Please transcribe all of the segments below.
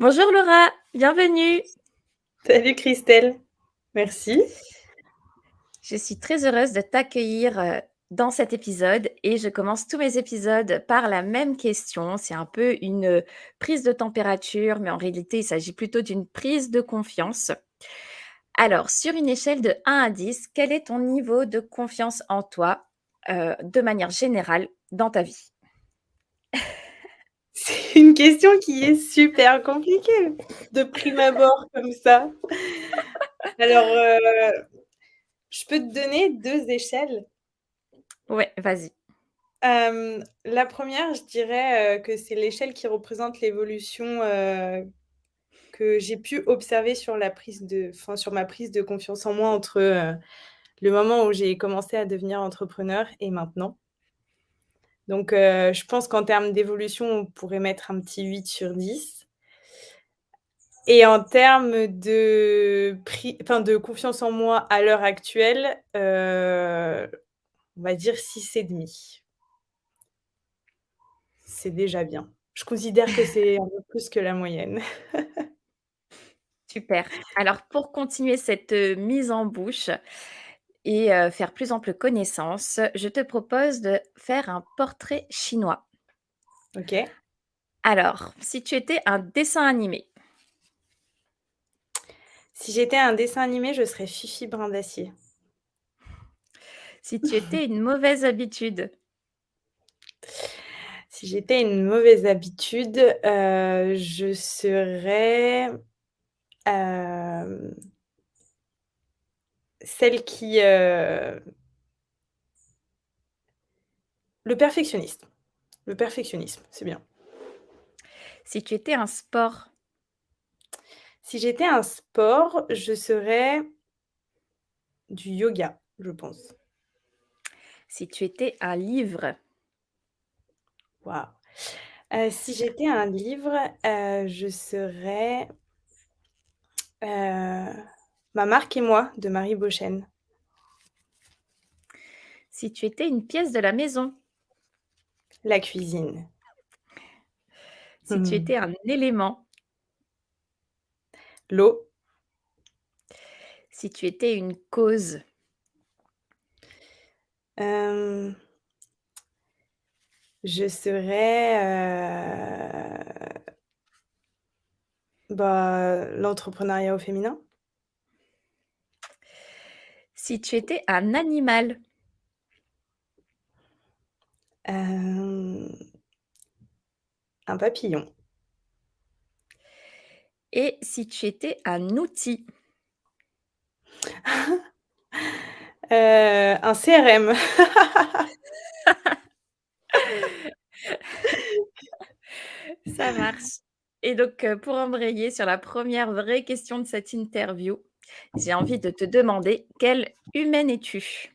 Bonjour Laura, bienvenue. Salut Christelle, merci. Je suis très heureuse de t'accueillir dans cet épisode et je commence tous mes épisodes par la même question. C'est un peu une prise de température, mais en réalité, il s'agit plutôt d'une prise de confiance. Alors, sur une échelle de 1 à 10, quel est ton niveau de confiance en toi de manière générale dans ta vie? C'est une question qui est super compliquée de prime abord comme ça. Alors, je peux te donner 2 échelles. Ouais, vas-y. La première, je dirais, que c'est l'échelle qui représente l'évolution, que j'ai pu observer sur ma prise de confiance en moi entre, le moment où j'ai commencé à devenir entrepreneur et maintenant. Donc, je pense qu'en termes d'évolution, on pourrait mettre un petit 8 sur 10. Et en termes de confiance en moi à l'heure actuelle, on va dire 6,5. C'est déjà bien. Je considère que c'est un peu plus que la moyenne. Super. Alors, pour continuer cette mise en bouche, et faire plus ample connaissance, je te propose de faire un portrait chinois. OK. Alors, si tu étais un dessin animé, Si j'étais un dessin animé, je serais Fifi Brin d'Acier. si tu étais une mauvaise habitude, Si j'étais une mauvaise habitude, je serais, hem, celle qui, le perfectionniste. Le perfectionnisme, c'est bien. si tu étais un sport, Si j'étais un sport, je serais du yoga, je pense. si tu étais un livre, Waouh! Si j'étais un livre, je serais, Ma Marc et moi de Marie Beauchesne. si tu étais une pièce de la maison, La cuisine. si tu étais un élément, L'eau. si tu étais une cause, Hem, je serais, l'entrepreneuriat au féminin. si tu étais un animal Hem, un papillon. et si tu étais un outil. Un CRM. Ça marche. Et donc, pour embrayer sur la première vraie question de cette interview, j'ai envie de te demander quelle humaine es-tu?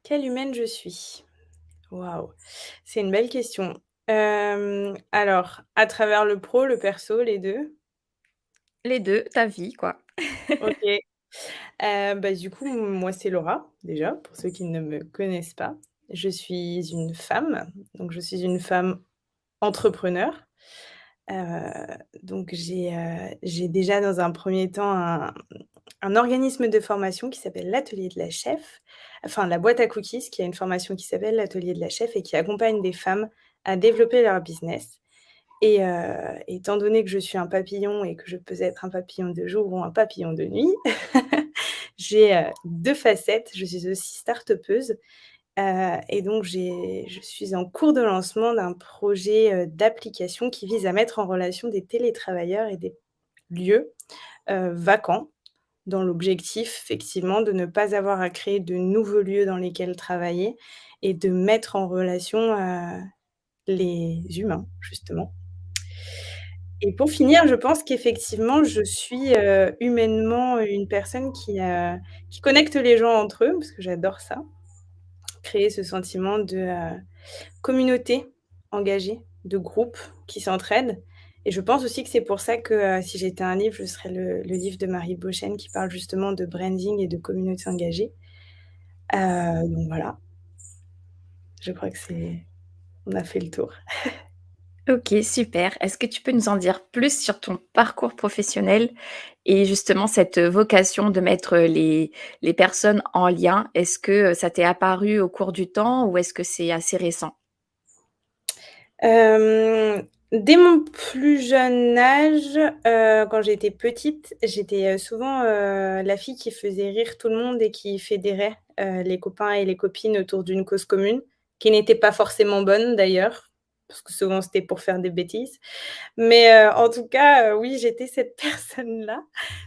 Quelle humaine je suis? Waouh! C'est une belle question. Alors, à travers le pro, le perso, les 2. Les 2, ta vie, quoi. OK. Du coup, moi, c'est Laura, déjà, pour ceux qui ne me connaissent pas. Je suis une femme, donc je suis une femme entrepreneur. Donc j'ai déjà dans un premier temps un organisme de formation qui s'appelle l'Atelier de la Chef, enfin la boîte à cookies, qui a une formation qui s'appelle l'Atelier de la Chef et qui accompagne des femmes à développer leur business. Et étant donné que je suis un papillon et que je peux être un papillon de jour ou un papillon de nuit, j'ai, 2 facettes. Je suis aussi start-upeuse, et donc je suis en cours de lancement d'un projet, d'application qui vise à mettre en relation des télétravailleurs et des lieux, vacants, dans l'objectif effectivement de ne pas avoir à créer de nouveaux lieux dans lesquels travailler et de mettre en relation, les humains justement. Et pour finir, je pense qu'effectivement, je suis, humainement une personne qui connecte les gens entre eux, parce que j'adore ça, créer ce sentiment de, communauté engagée, de groupe qui s'entraide. Et je pense aussi que c'est pour ça que, si j'étais un livre, je serais le livre de Marie Beauchesne qui parle justement de branding et de communauté engagée. Donc voilà, je crois que c'est on a fait le tour. OK, super. Est-ce que tu peux nous en dire plus sur ton parcours professionnel et justement cette vocation de mettre, les personnes en lien? Est-ce que, ça t'est apparu au cours du temps ou est-ce que c'est assez récent? Dès mon plus jeune âge, quand j'étais petite, j'étais, souvent, la fille qui faisait rire tout le monde et qui fédérait, les copains et les copines autour d'une cause commune, qui n'était pas forcément bonne d'ailleurs, parce que souvent c'était pour faire des bêtises. Mais, en tout cas, oui, j'étais cette personne-là.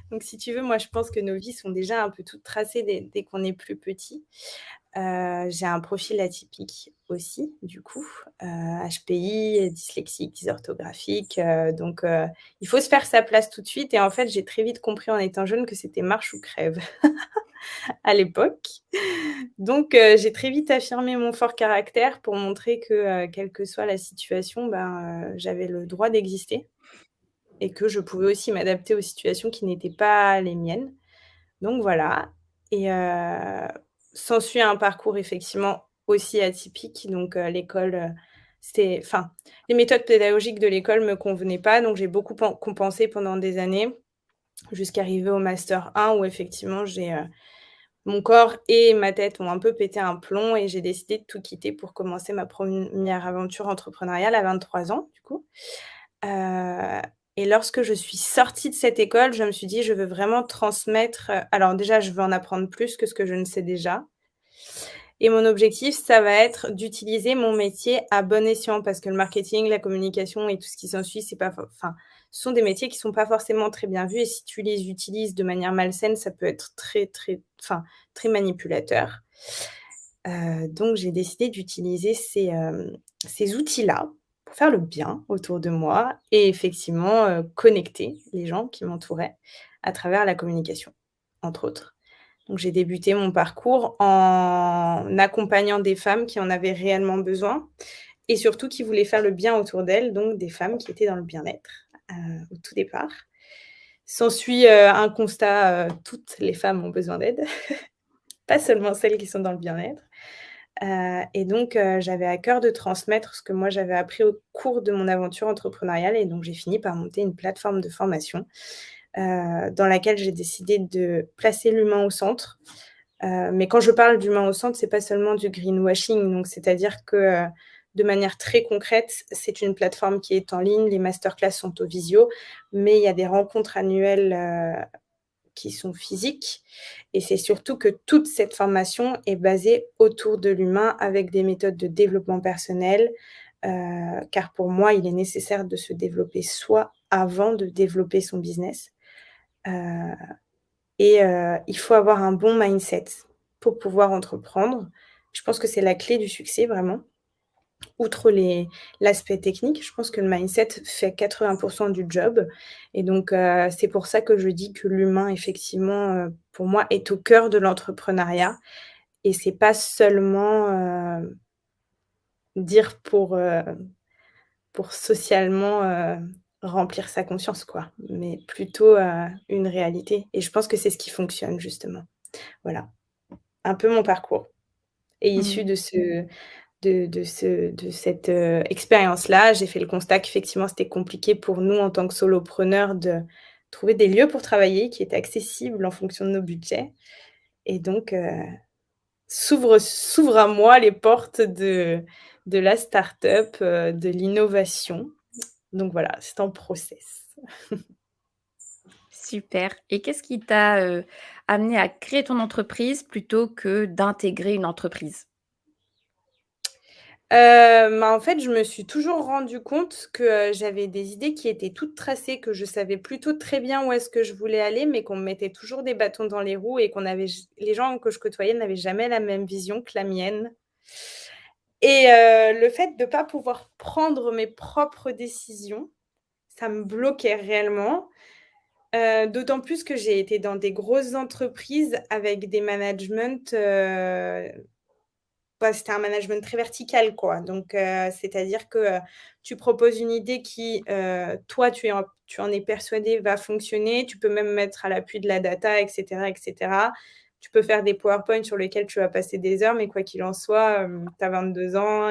Donc si tu veux, moi je pense que nos vies sont déjà un peu toutes tracées dès qu'on est plus petit. J'ai un profil atypique aussi, du coup, HPI, dyslexique, dysorthographique, donc il faut se faire sa place tout de suite et en fait, j'ai très vite compris en étant jeune que c'était marche ou crève à l'époque. Donc j'ai très vite affirmé mon fort caractère pour montrer que, quelle que soit la situation, ben, j'avais le droit d'exister et que je pouvais aussi m'adapter aux situations qui n'étaient pas les miennes. Donc voilà et s'ensuit un parcours effectivement aussi atypique donc l'école, c'était enfin, les méthodes pédagogiques de l'école me convenaient pas donc j'ai beaucoup compensé pendant des années jusqu'à arriver au master 1 où effectivement mon corps et ma tête ont un peu pété un plomb et j'ai décidé de tout quitter pour commencer ma première aventure entrepreneuriale à 23 ans du coup. Heu et lorsque je suis sortie de cette école, je me suis dit: «Je veux vraiment transmettre», alors déjà, je veux en apprendre plus que ce que je ne sais déjà et mon objectif, ça va être d'utiliser mon métier à bon escient parce que le marketing, la communication et tout ce qui s'ensuit, c'est pas enfin, ce sont des métiers qui sont pas forcément très bien vus et si tu les utilises de manière malsaine, ça peut être très, très enfin, très manipulateur. Donc j'ai décidé d'utiliser ces outils-là pour faire le bien autour de moi et effectivement, connecter les gens qui m'entouraient à travers la communication, entre autres. Donc j'ai débuté mon parcours en accompagnant des femmes qui en avaient réellement besoin et surtout qui voulaient faire le bien autour d'elles, donc des femmes qui étaient dans le bien-être, au tout départ. S'ensuit, un constat, toutes les femmes ont besoin d'aide, pas seulement celles qui sont dans le bien-être. Et donc j'avais à cœur de transmettre ce que moi j'avais appris au cours de mon aventure entrepreneuriale et donc j'ai fini par monter une plateforme de formation, dans laquelle j'ai décidé de placer l'humain au centre. Mais quand je parle d'humain au centre, c'est pas seulement du greenwashing, donc c'est-à-dire que, de manière très concrète, c'est une plateforme qui est en ligne, les masterclass sont au visio, mais il y a des rencontres annuelles, qui sont physiques et c'est surtout que toute cette formation est basée autour de l'humain avec des méthodes de développement personnel, car pour moi, il est nécessaire de se développer soi avant de développer son business, heu et il faut avoir un bon mindset pour pouvoir entreprendre. Je pense que c'est la clé du succès vraiment. Outre l'aspect technique, je pense que le mindset fait 80 du job et donc c'est pour ça que je dis que l'humain effectivement, pour moi est au cœur de l'entrepreneuriat et c'est pas seulement, dire pour socialement, remplir sa conscience quoi, mais plutôt, une réalité et je pense que c'est ce qui fonctionne justement. Voilà, un peu mon parcours est issu Mmh. de cette, expérience-là, j'ai fait le constat qu'effectivement, c'était compliqué pour nous en tant que solopreneurs de trouver des lieux pour travailler qui étaient accessibles en fonction de nos budgets et donc s'ouvrent à moi les portes de la start-up, de l'innovation. Donc voilà, c'est en process. Super et qu'est-ce qui t'a, amené à créer ton entreprise plutôt que d'intégrer une entreprise? Bah, en fait, je me suis toujours rendu compte que, j'avais des idées qui étaient toutes tracées, que je savais plutôt très bien où est-ce que je voulais aller, mais qu'on me mettait toujours des bâtons dans les roues et qu'on avait j les gens que je côtoyais n'avaient jamais la même vision que la mienne et le fait de pas pouvoir prendre mes propres décisions, ça me bloquait réellement, d'autant plus que j'ai été dans des grosses entreprises avec des managements, bah, c'était un management très vertical, quoi. Donc, c'est-à-dire que, tu proposes une idée qui, toi, tu en es persuadé va fonctionner. Tu peux même mettre à l'appui de la data et cetera et cetera. Tu peux faire des PowerPoint sur lesquels tu vas passer des heures, mais quoi qu'il en soit, tu as 22 ans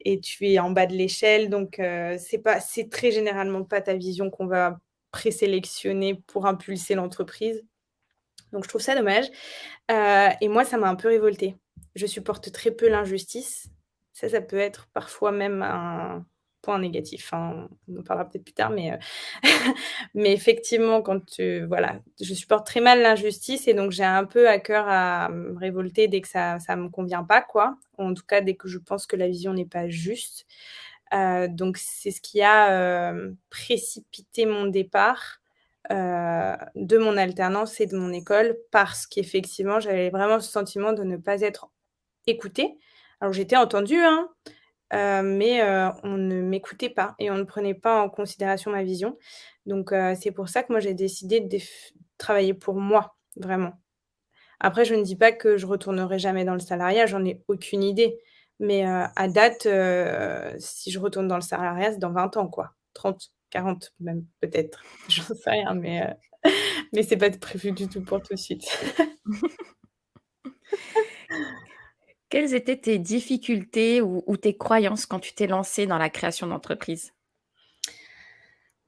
et tu es en bas de l'échelle, donc c'est très généralement pas ta vision qu'on va présélectionner pour impulser l'entreprise. Donc je trouve ça dommage, et moi ça m'a un peu révoltée. Je supporte très peu l'injustice. Ça peut être parfois même un point négatif, hein, on en parlera peut-être plus tard, mais effectivement voilà, je supporte très mal l'injustice et donc j'ai un peu à cœur à me révolter dès que ça me convient pas, quoi. Ou en tout cas, dès que je pense que la vision n'est pas juste. Donc c'est ce qui a, précipité mon départ, de mon alternance et de mon école parce qu'effectivement, j'avais vraiment ce sentiment de ne pas être écoutée. Alors j'étais entendue, hein, mais on ne m'écoutait pas et on ne prenait pas en considération ma vision. Donc c'est pour ça que moi j'ai décidé de travailler pour moi, vraiment. Après je ne dis pas que je retournerai jamais dans le salariat, j'en ai aucune idée. Mais à date, si je retourne dans le salariat, c'est dans 20 ans quoi, 30, 40 même peut-être, j'en sais rien, mais c'est pas prévu du tout pour tout de suite. Quelles étaient tes difficultés ou tes croyances quand tu t'es lancée dans la création d'entreprise?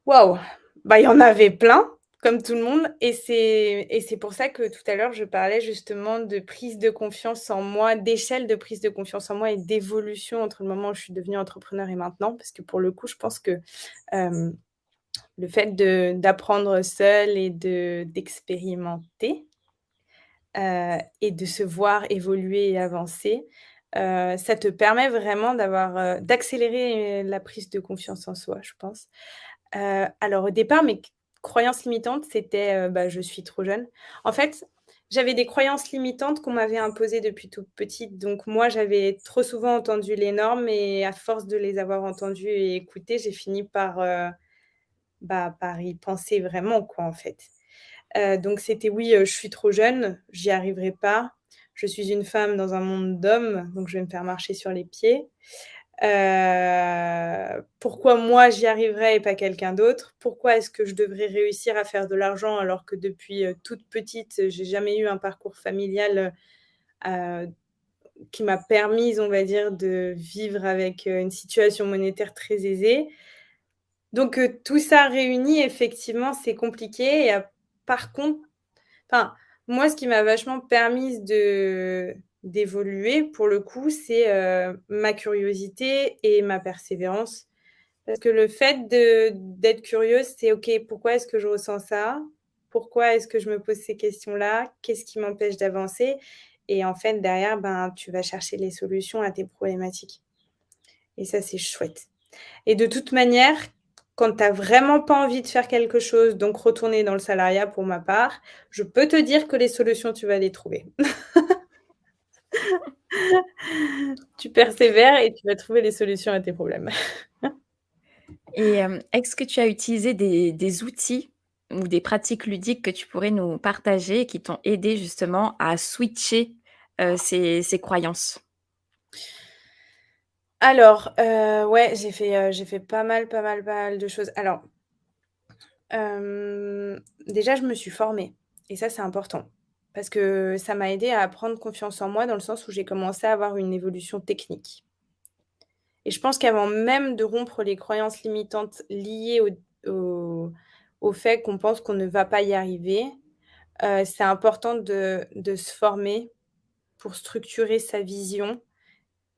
Waouh! Bah, il y en avait plein, comme tout le monde et c'est pour ça que tout à l'heure je parlais justement de prise de confiance en moi, d'échelle de prise de confiance en moi et d'évolution entre le moment où je suis devenue entrepreneur et maintenant. Parce que pour le coup, je pense que, hem, le fait d'apprendre seule et d'expérimenter, et de se voir évoluer et avancer, ça te permet vraiment d'accélérer la prise de confiance en soi, je pense. Alors au départ, mes croyances limitantes, c'était, bah, je suis trop jeune. En fait, j'avais des croyances limitantes qu'on m'avait imposées depuis toute petite. Donc moi, j'avais trop souvent entendu les normes et à force de les avoir entendues et écoutées, j'ai fini par, bah, par y penser vraiment quoi, en fait. Donc c'était oui, je suis trop jeune, j'y arriverai pas. Je suis une femme dans un monde d'hommes, donc je vais me faire marcher sur les pieds. Pourquoi moi j'y arriverais et pas quelqu'un d'autre? Pourquoi est-ce que je devrais réussir à faire de l'argent alors que depuis, toute petite, j'ai jamais eu un parcours familial, qui m'a permise, on va dire, de vivre avec, une situation monétaire très aisée. Donc tout ça réuni, effectivement, c'est compliqué par contre enfin, moi, ce qui m'a vachement permise d'évoluer, pour le coup, c'est, ma curiosité et ma persévérance. Parce que le fait d'être curieuse, c'est: «OK, pourquoi est-ce que je ressens ça? Pourquoi est-ce que je me pose ces questions-là? Qu'est-ce qui m'empêche d'avancer?» Et en fait, derrière, ben, tu vas chercher les solutions à tes problématiques et ça, c'est chouette. Et de toute manière, quand tu as vraiment pas envie de faire quelque chose, donc retourner dans le salariat pour ma part, je peux te dire que les solutions, tu vas les trouver. Tu persévères et tu vas trouver les solutions à tes problèmes. Et est-ce que tu as utilisé des outils ou des pratiques ludiques que tu pourrais nous partager et qui t'ont aidé justement à switcher, ces croyances? Alors, ouais, j'ai fait pas mal de choses. Alors, déjà, je me suis formée et ça, c'est important parce que ça m'a aidée à prendre confiance en moi dans le sens où j'ai commencé à avoir une évolution technique. Et je pense qu'avant même de rompre les croyances limitantes liées au au fait qu'on pense qu'on ne va pas y arriver, c'est important de se former pour structurer sa vision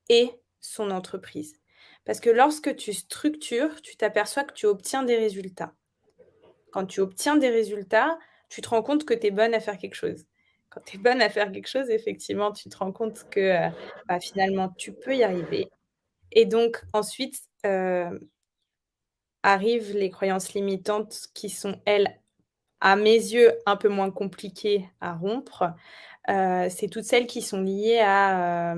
et son entreprise. Parce que lorsque tu structures, tu t'aperçois que tu obtiens des résultats. Quand tu obtiens des résultats, tu te rends compte que tu es bonne à faire quelque chose. Quand tu es bonne à faire quelque chose, effectivement, tu te rends compte que, bah, finalement, tu peux y arriver et donc ensuite, arrivent les croyances limitantes qui sont, elles, à mes yeux, un peu moins compliquées à rompre. C'est toutes celles qui sont liées à,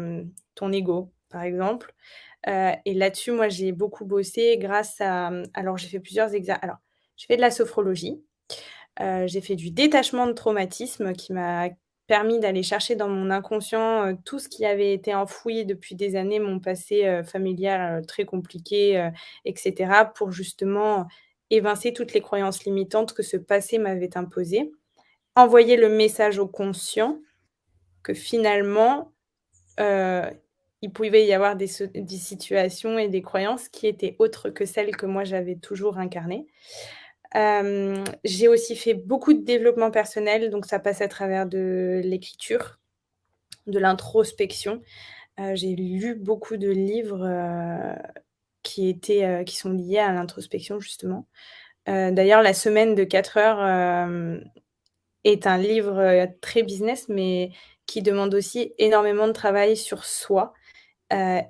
ton ego, par exemple. Et là-dessus, moi, j'ai beaucoup bossé grâce à, alors j'ai fait plusieurs alors, j'ai fait de la sophrologie. J'ai fait du détachement de traumatisme qui m'a permis d'aller chercher dans mon inconscient, tout ce qui avait été enfoui depuis des années, mon passé, familial, très compliqué, et cetera, pour justement évincer toutes les croyances limitantes que ce passé m'avait imposées. Envoyer le message au conscient que finalement, il pouvait y avoir des situations et des croyances qui étaient autres que celles que moi j'avais toujours incarnées. J'ai aussi fait beaucoup de développement personnel, donc ça passe à travers de l'écriture, de l'introspection. J'ai lu beaucoup de livres, qui sont liés à l'introspection justement. D'ailleurs, La semaine de 4 heures, est un livre, très business, mais qui demande aussi énormément de travail sur soi,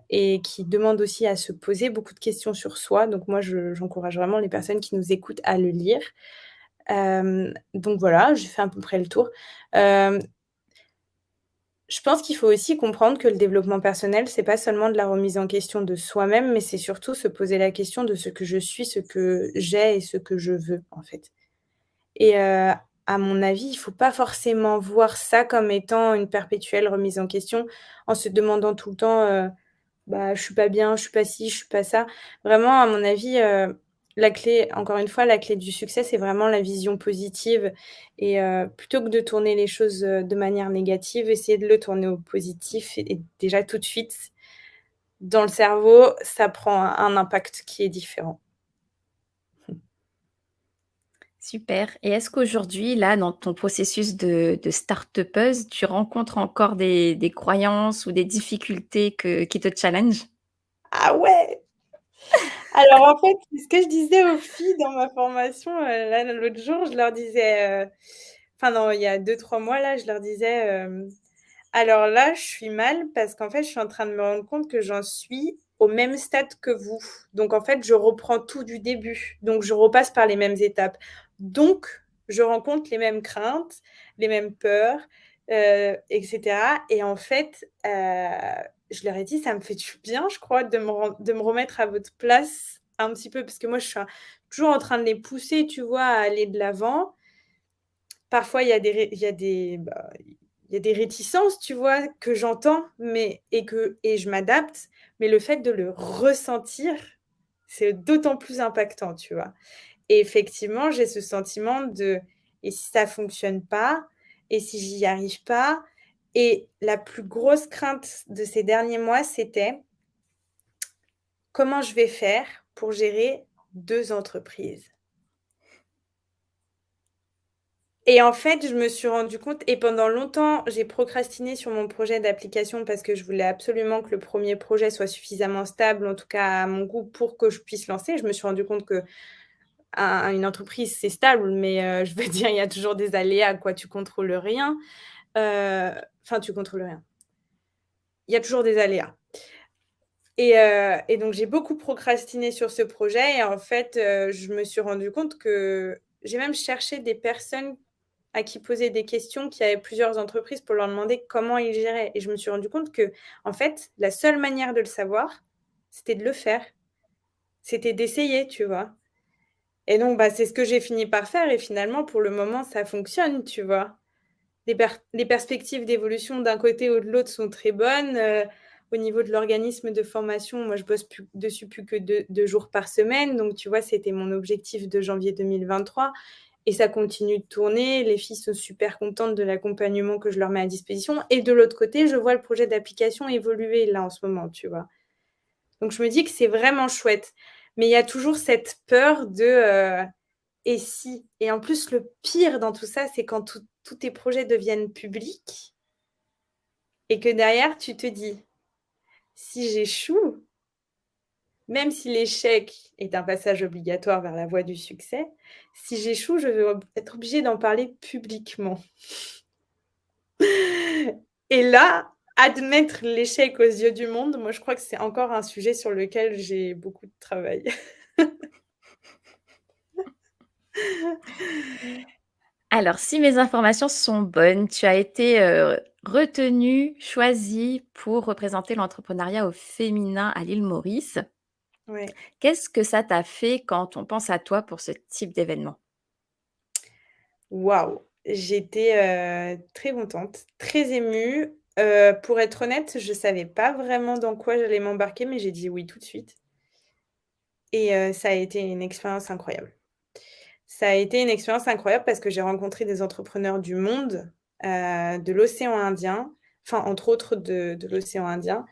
et qui demande aussi à se poser beaucoup de questions sur soi. Donc moi, j'encourage vraiment les personnes qui nous écoutent à le lire. Donc voilà, j'ai fait à peu près le tour. Hem, je pense qu'il faut aussi comprendre que le développement personnel, c'est pas seulement de la remise en question de soi-même, mais c'est surtout se poser la question de ce que je suis, ce que j'ai et ce que je veux, en fait. Et à mon avis, il faut pas forcément voir ça comme étant une perpétuelle remise en question, en se demandant tout le temps, bah, je suis pas bien, je suis pas ci, je suis pas ça. Vraiment, à mon avis, la clé encore une fois, la clé du succès, c'est vraiment la vision positive et plutôt que de tourner les choses, de manière négative, essayer de le tourner au positif et déjà tout de suite, dans le cerveau, ça prend un impact qui est différent. Super. Et est-ce qu'aujourd'hui, là, dans ton processus de start-upeuse, tu rencontres encore des croyances ou des difficultés qui te challengent? Ah ouais! Alors en fait, c'est ce que je disais aux filles dans ma formation, là l'autre jour, je leur disais, enfin non, il y a 2 3 mois là, je leur disais, «Alors là, je suis mal parce qu'en fait, je suis en train de me rendre compte que j'en suis au même stade que vous. Donc en fait, je reprends tout du début. Donc je repasse par les mêmes étapes. Donc je rencontre les mêmes craintes, les mêmes peurs, et cetera et en fait, je leur ai dit: «Ça me fait du bien, je crois, de me remettre à votre place un petit peu», parce que moi, je suis toujours en train de les pousser, tu vois, à aller de l'avant. Parfois, il y a des réticences, tu vois, que j'entends, mais et je m'adapte, mais le fait de le ressentir, c'est d'autant plus impactant, tu vois? Et effectivement, j'ai ce sentiment de: «Et si ça fonctionne pas? Et si j'y arrive pas?» Et la plus grosse crainte de ces derniers mois, c'était: «Comment je vais faire pour gérer 2 entreprises?» Et en fait, je me suis rendu compte et pendant longtemps, j'ai procrastiné sur mon projet d'application parce que je voulais absolument que le premier projet soit suffisamment stable, en tout cas à mon goût, pour que je puisse lancer. Je me suis rendu compte qu'un une entreprise, c'est stable, mais je veux dire, il y a toujours des aléas, quoi. Tu contrôles rien, enfin, tu contrôles rien. Il y a toujours des aléas et donc j'ai beaucoup procrastiné sur ce projet et en fait, je me suis rendu compte que j'ai même cherché des personnes à qui poser des questions, qui avaient plusieurs entreprises pour leur demander comment ils géraient et je me suis rendu compte que, en fait, la seule manière de le savoir, c'était de le faire. C'était d'essayer, tu vois? Et donc, bah, c'est ce que j'ai fini par faire et finalement, pour le moment, ça fonctionne, tu vois? Les perspectives d'évolution d'un côté ou de l'autre sont très bonnes, au niveau de l'organisme de formation, moi, je bosse plus dessus plus que deux jours par semaine, donc tu vois, c'était mon objectif de janvier 2023 et ça continue de tourner. Les filles sont super contentes de l'accompagnement que je leur mets à disposition et de l'autre côté, je vois le projet d'application évoluer là, en ce moment, tu vois? Donc je me dis que c'est vraiment chouette, mais il y a toujours cette peur de, «Et si?» Et en plus, le pire dans tout ça, c'est quand tous tes projets deviennent publics et que derrière tu te dis: «Si j'échoue», même si l'échec est un passage obligatoire vers la voie du succès, si j'échoue, je vais être obligée d'en parler publiquement. Et là, admettre l'échec aux yeux du monde, moi je crois que c'est encore un sujet sur lequel j'ai beaucoup de travail. Alors, si mes informations sont bonnes, tu as été, retenue, choisie pour représenter l'entrepreneuriat au féminin à l'île Maurice. Ouais. Qu'est-ce que ça t'a fait quand on pense à toi pour ce type d'événement? Waouh! J'étais, très contente, très émue. Pour être honnête, je savais pas vraiment dans quoi j'allais m'embarquer, mais j'ai dit oui tout de suite et ça a été une expérience incroyable. Ça a été une expérience incroyable parce que j'ai rencontré des entrepreneurs du monde, de l'océan Indien, enfin entre autres de l'océan Indien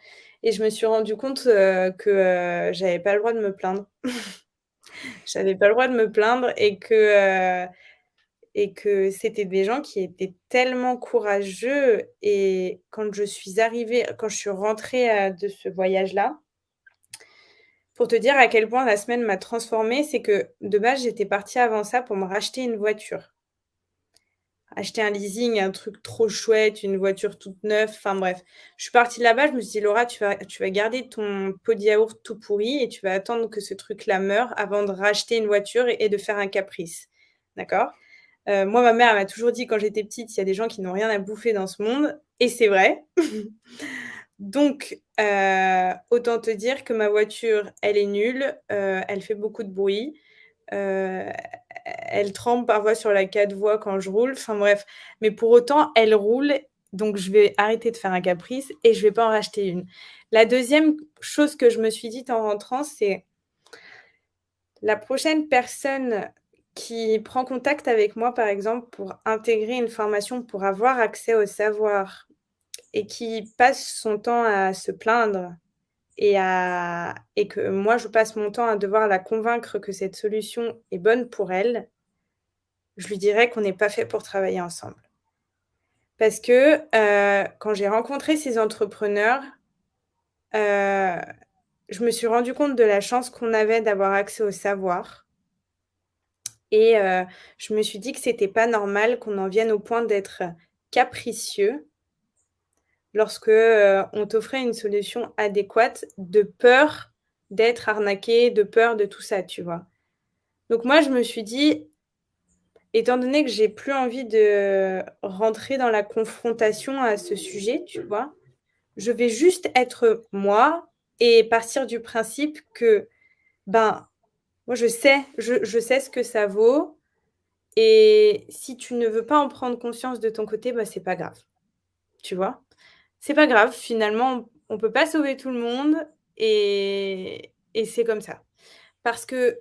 et je me suis rendu compte, que, j'avais pas le droit de me plaindre. J'avais pas le droit de me plaindre et que c'était des gens qui étaient tellement courageux et quand je suis rentrée, de ce voyage-là, pour te dire à quel point la semaine m'a transformée, c'est que de base, j'étais partie avant ça pour me racheter une voiture. Acheter un leasing, un truc trop chouette, une voiture toute neuve, enfin bref. Je suis partie là-bas, je me suis dit: «Laura, tu vas garder ton pot de yaourt tout pourri et tu vas attendre que ce truc-là meure avant de racheter une voiture et de faire un caprice». D'accord? Moi, ma mère, elle m'a toujours dit quand j'étais petite: «Il y a des gens qui n'ont rien à bouffer dans ce monde» et c'est vrai. Donc autant te dire que ma voiture, elle est nulle, elle fait beaucoup de bruit, heu, elle tremble parfois sur la 4 voies quand je roule, enfin bref. Mais pour autant, elle roule, donc je vais arrêter de faire un caprice et je vais pas en racheter une. La deuxième chose que je me suis dite en rentrant, c'est: «La prochaine personne qui prend contact avec moi, par exemple, pour intégrer une formation, pour avoir accès au savoir et qui passe son temps à se plaindre et que moi je passe mon temps à devoir la convaincre que cette solution est bonne pour elle, je lui dirais qu'on n'est pas fait pour travailler ensemble. Parce que, quand j'ai rencontré ces entrepreneurs, heu, je me suis rendu compte de la chance qu'on avait d'avoir accès au savoir et je me suis dit que c'était pas normal qu'on en vienne au point d'être capricieux lorsque, on t'offrait une solution adéquate, de peur d'être arnaqué, de peur de tout ça, tu vois? Donc moi, je me suis dit: «Étant donné que j'ai plus envie de rentrer dans la confrontation à ce sujet», tu vois? Je vais juste être moi et partir du principe que, ben, moi je sais ce que ça vaut et si tu ne veux pas en prendre conscience de ton côté, bah, c'est pas grave, tu vois? C'est pas grave, finalement, on peut pas sauver tout le monde et c'est comme ça. Parce que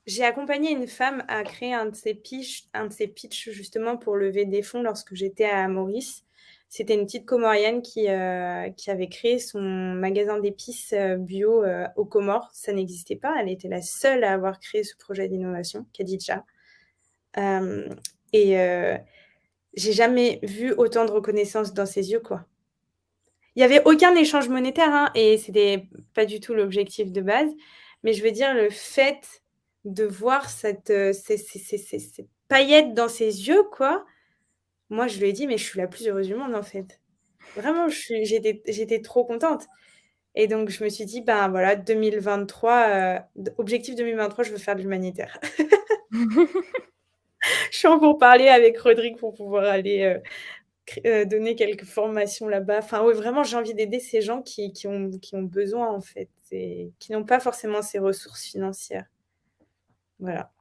j'ai accompagné une femme à créer un de ses pitchs justement pour lever des fonds lorsque j'étais à Maurice. C'était une petite Comorienne qui avait créé son magasin d'épices, bio, aux Comores. Ça n'existait pas, elle était la seule à avoir créé ce projet d'innovation, Khadija. Hem et j'ai jamais vu autant de reconnaissance dans ses yeux, quoi. Il y avait aucun échange monétaire, hein, et c'était pas du tout l'objectif de base. Mais je veux dire le fait de voir cette paillette dans ses yeux, quoi, moi je lui ai dit: «Mais je suis la plus heureuse du monde, en fait». Vraiment, j'étais trop contente et donc je me suis dit: «Ben, voilà, 2023, objectif 2023, je veux faire de l'humanitaire». Je suis en pourparlers avec Rodrigue pour pouvoir aller, donner quelques formations là-bas. Enfin, ouais, vraiment, j'ai envie d'aider ces gens qui ont besoin, en fait, et qui n'ont pas forcément ces ressources financières. Voilà.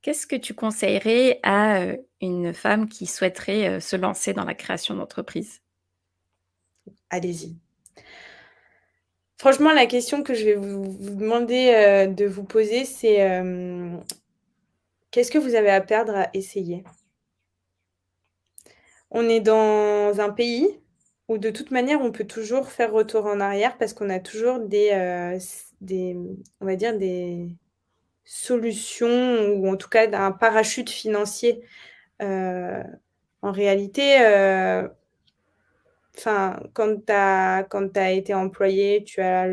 Qu'est-ce que tu conseillerais à, une femme qui souhaiterait, se lancer dans la création d'entreprise? Allez-y. Franchement, la question que je vais vous demander, de vous poser, c'est, qu'est-ce que vous avez à perdre à essayer? On est dans un pays où de toute manière, on peut toujours faire retour en arrière parce qu'on a toujours on va dire des solutions ou en tout cas un parachute financier. Heu, En réalité, enfin, quand tu as été employé, tu as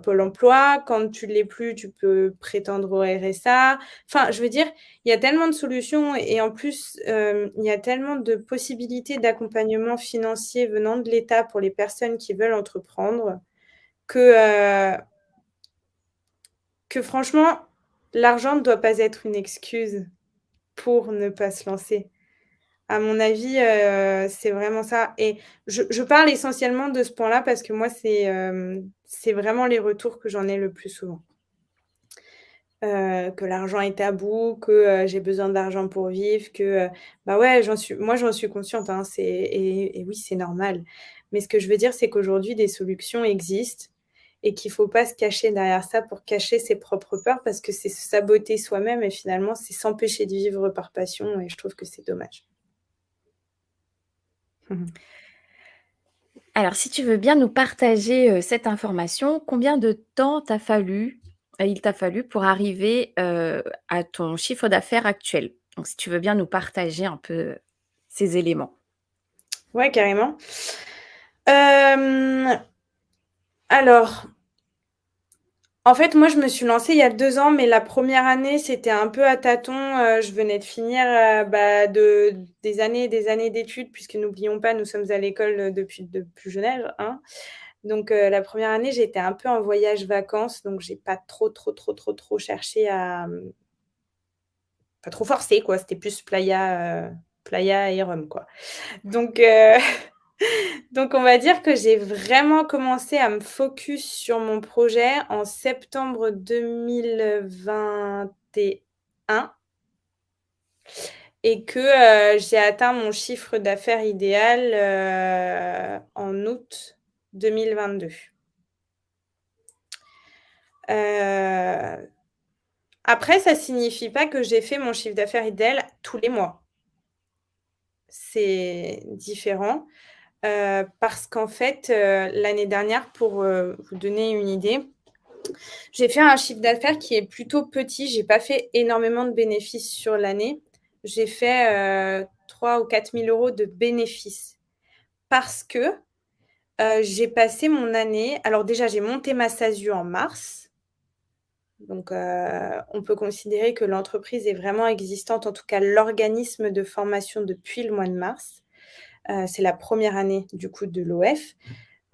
Pôle emploi. Quand tu l'es plus, tu peux prétendre au RSA. Enfin, je veux dire, il y a tellement de solutions et en plus, il y a tellement de possibilités d'accompagnement financier venant de l'État pour les personnes qui veulent entreprendre que, que franchement, l'argent ne doit pas être une excuse pour ne pas se lancer. À mon avis, c'est vraiment ça et je parle essentiellement de ce point-là parce que moi, c'est vraiment les retours que j'en ai le plus souvent. Que l'argent est tabou, que, j'ai besoin d'argent pour vivre, que, bah, ouais, j'en suis consciente, hein, et oui, c'est normal. Mais ce que je veux dire, c'est qu'aujourd'hui, des solutions existent et qu'il faut pas se cacher derrière ça pour cacher ses propres peurs parce que c'est se saboter soi-même et finalement, c'est s'empêcher de vivre par passion et je trouve que c'est dommage. Mmh mh. Alors, si tu veux bien nous partager, cette information, combien de temps il t'a fallu pour arriver, à ton chiffre d'affaires actuel? Donc si tu veux bien nous partager un peu ces éléments. Ouais, carrément. Hem, alors, en fait, moi, je me suis lancée il y a 2 ans, mais la première année, c'était un peu à tâtons, je venais de finir, des années d'études puisque n'oublions pas, nous sommes à l'école, depuis de plus jeune âge, hein. Donc la première année, j'étais un peu en voyage vacances, donc j'ai pas trop cherché à, pas trop forcé quoi, c'était plus playa et rhum quoi. Donc donc on va dire que j'ai vraiment commencé à me focus sur mon projet en septembre 2021 et que, j'ai atteint mon chiffre d'affaires idéal, en août 2022. Heu, Après ça signifie pas que j'ai fait mon chiffre d'affaires idéal tous les mois. C'est différent. Parce qu'en fait, l'année dernière, pour, vous donner une idée, j'ai fait un chiffre d'affaires qui est plutôt petit. J'ai pas fait énormément de bénéfices sur l'année. J'ai fait, 3 ou 4 000 € de bénéfices parce que, j'ai passé mon année alors déjà, j'ai monté ma SASU en mars, donc on peut considérer que l'entreprise est vraiment existante, en tout cas l'organisme de formation depuis le mois de mars. C'est la première année du coup de l'OF.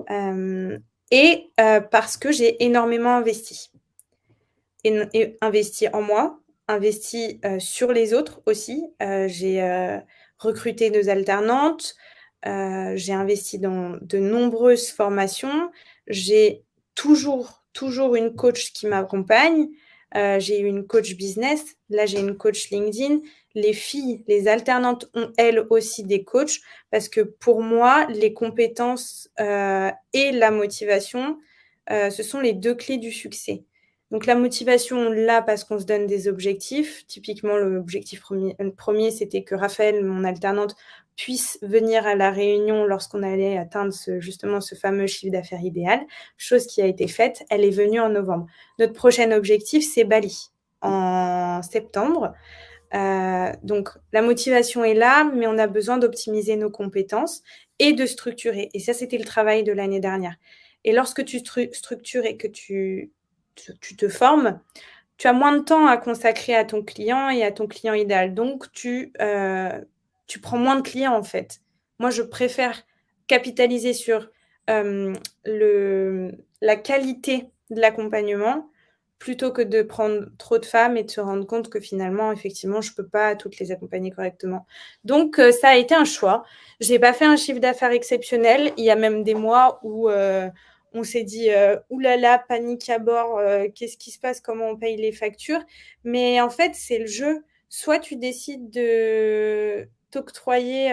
Hem Parce que j'ai énormément investi et investi en moi, investi, sur les autres aussi. J'ai, recruté 2 alternantes, j'ai investi dans de nombreuses formations. J'ai toujours une coach qui m'accompagne. J'ai eu une coach business, là j'ai une coach LinkedIn. Les filles, les alternantes ont elles aussi des coachs parce que pour moi, les compétences, et la motivation, ce sont les 2 clés du succès. Donc la motivation, on l'a parce qu'on se donne des objectifs. Typiquement, l'objectif premier, c'était que Raphaël, mon alternante, puisse venir à la réunion lorsqu'on allait atteindre justement ce fameux chiffre d'affaires idéal, chose qui a été faite. Elle est venue en novembre. Notre prochain objectif, c'est Bali, en septembre. Donc la motivation est là, mais on a besoin d'optimiser nos compétences et de structurer. Et ça, c'était le travail de l'année dernière. Et lorsque tu structures et que tu te formes, tu as moins de temps à consacrer à ton client et à ton client idéal. Donc tu prends moins de clients, en fait. Moi, je préfère capitaliser sur, le la qualité de l'accompagnement plutôt que de prendre trop de femmes et de se rendre compte que finalement, effectivement, je peux pas toutes les accompagner correctement. Donc ça a été un choix. J'ai pas fait un chiffre d'affaires exceptionnel. Il y a même des mois où, on s'est dit, «Ouh là là, panique à bord, qu'est-ce qui se passe? Comment on paye les factures?» Mais en fait, c'est le jeu. Soit tu décides de t'octroyer,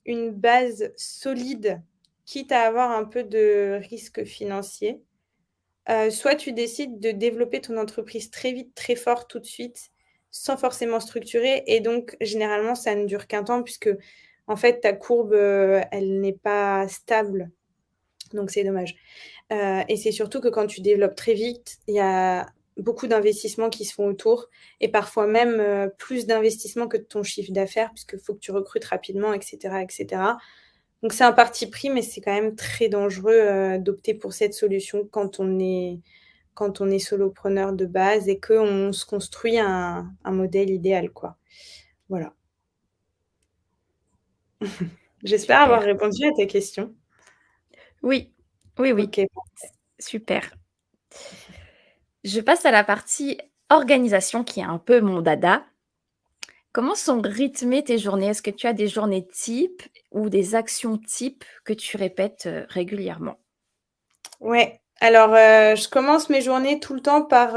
une base solide, quitte à avoir un peu de risque financier, soit tu décides de développer ton entreprise très vite, très fort, tout de suite, sans forcément structurer et donc généralement, ça ne dure qu'un temps puisque, en fait, ta courbe, elle n'est pas stable, donc c'est dommage. Et c'est surtout que quand tu développes très vite, il y a beaucoup d'investissements qui se font autour et parfois même, plus d'investissements que de ton chiffre d'affaires puisqu'il faut que tu recrutes rapidement et cetera et cetera. Donc c'est un parti pris, mais c'est quand même très dangereux, d'opter pour cette solution quand on est solopreneur de base et qu'on se construit un modèle idéal, quoi. Voilà. J'espère avoir Super. répondu à ta question. Oui, oui, oui, OK. super. Je passe à la partie organisation qui est un peu mon dada. Comment sont rythmées tes journées? Est-ce que tu as des journées types ou des actions types que tu répètes, régulièrement? Ouais, alors, je commence mes journées tout le temps par,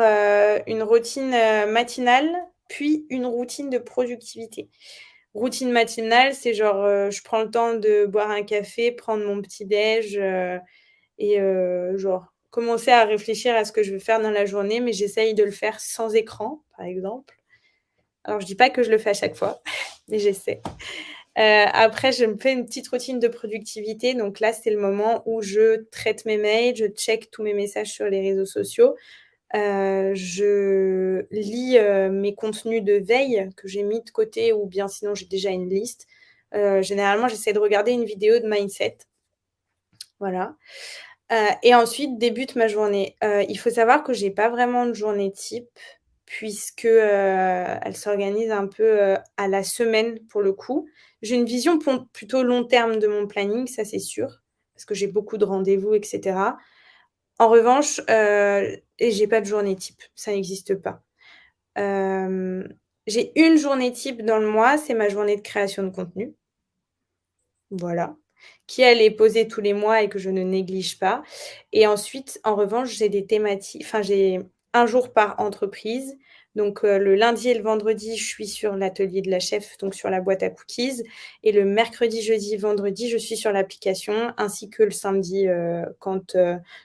une routine, matinale, puis une routine de productivité. Routine matinale, c'est genre, je prends le temps de boire un café, prendre mon petit déj, et genre commencer à réfléchir à ce que je veux faire dans la journée, mais j'essaye de le faire sans écran, par exemple. Alors je dis pas que je le fais à chaque fois, mais j'essaie. Après, je me fais une petite routine de productivité. Donc là, c'est le moment où je traite mes mails, je check tous mes messages sur les réseaux sociaux. Je lis, mes contenus de veille que j'ai mis de côté ou bien sinon j'ai déjà une liste. Généralement, j'essaie de regarder une vidéo de mindset. Voilà. Et ensuite débute ma journée. Il faut savoir que j'ai pas vraiment de journée type puisque, elle s'organise un peu, à la semaine pour le coup. J'ai une vision plutôt long terme de mon planning, ça c'est sûr, parce que j'ai beaucoup de rendez-vous et cetera. En revanche, et j'ai pas de journée type, ça n'existe pas. J'ai une journée type dans le mois, c'est ma journée de création de contenu. Voilà, qui elle est posée tous les mois et que je ne néglige pas. Et ensuite, en revanche, j'ai des thématiques enfin j'ai un jour par entreprise. Donc, le lundi et le vendredi, je suis sur l'atelier de la chef, donc sur la boîte à cookies et le mercredi, jeudi, vendredi, je suis sur l'application ainsi que le samedi, quand,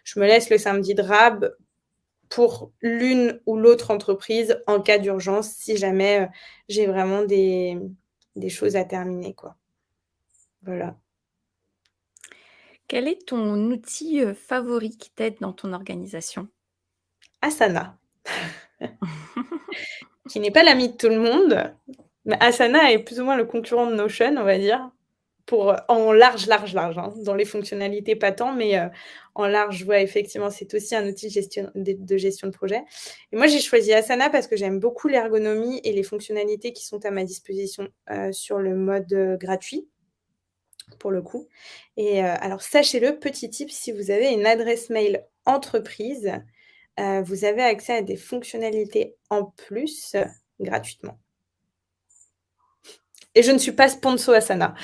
je me laisse le samedi de rab pour l'une ou l'autre entreprise en cas d'urgence si jamais, j'ai vraiment des choses à terminer, quoi. Voilà. Quel est ton outil, favori qui t'aide dans ton organisation? Asana, qui n'est pas l'ami de tout le monde, mais Asana est plus ou moins le concurrent de Notion, on va dire, pour, en large, large, large, hein. Dans les fonctionnalités, pas tant, mais, en large, ouais, effectivement, c'est aussi un outil de gestion de projet. Et moi, j'ai choisi Asana parce que j'aime beaucoup l'ergonomie et les fonctionnalités qui sont à ma disposition, sur le mode, gratuit, pour le coup. Et alors sachez-le, petit tip, si vous avez une adresse mail entreprise, vous avez accès à des fonctionnalités en plus, gratuitement. Et je ne suis pas sponsor Asana.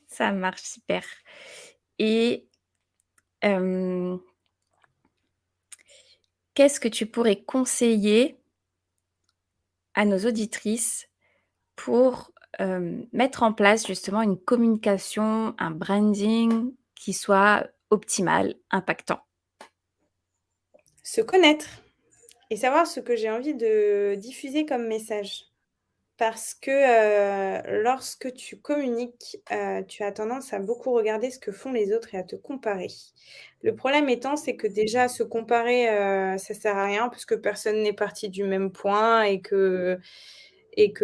Ça marche, super. Et hem, qu'est-ce que tu pourrais conseiller à nos auditrices pour, mettre en place justement une communication, un branding qui soit optimal, impactant? Se connaître et savoir ce que j'ai envie de diffuser comme message. Parce que, lorsque tu communiques, tu as tendance à beaucoup regarder ce que font les autres et à te comparer. Le problème étant, c'est que déjà se comparer, ça sert à rien puisque personne n'est parti du même point et que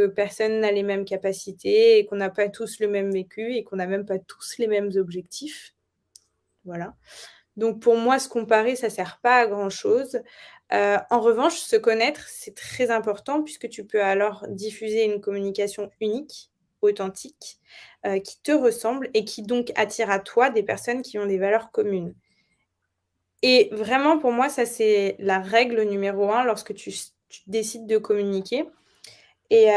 personne n'a les mêmes capacités et qu'on n'a pas tous le même vécu et qu'on n'a même pas tous les mêmes objectifs. Voilà. Donc pour moi, se comparer, ça sert pas à grand chose. En revanche, se connaître, c'est très important puisque tu peux alors diffuser une communication unique, authentique, qui te ressemble et qui donc attire à toi des personnes qui ont des valeurs communes. Et vraiment pour moi, ça c'est la règle numéro un lorsque tu décides de communiquer. Et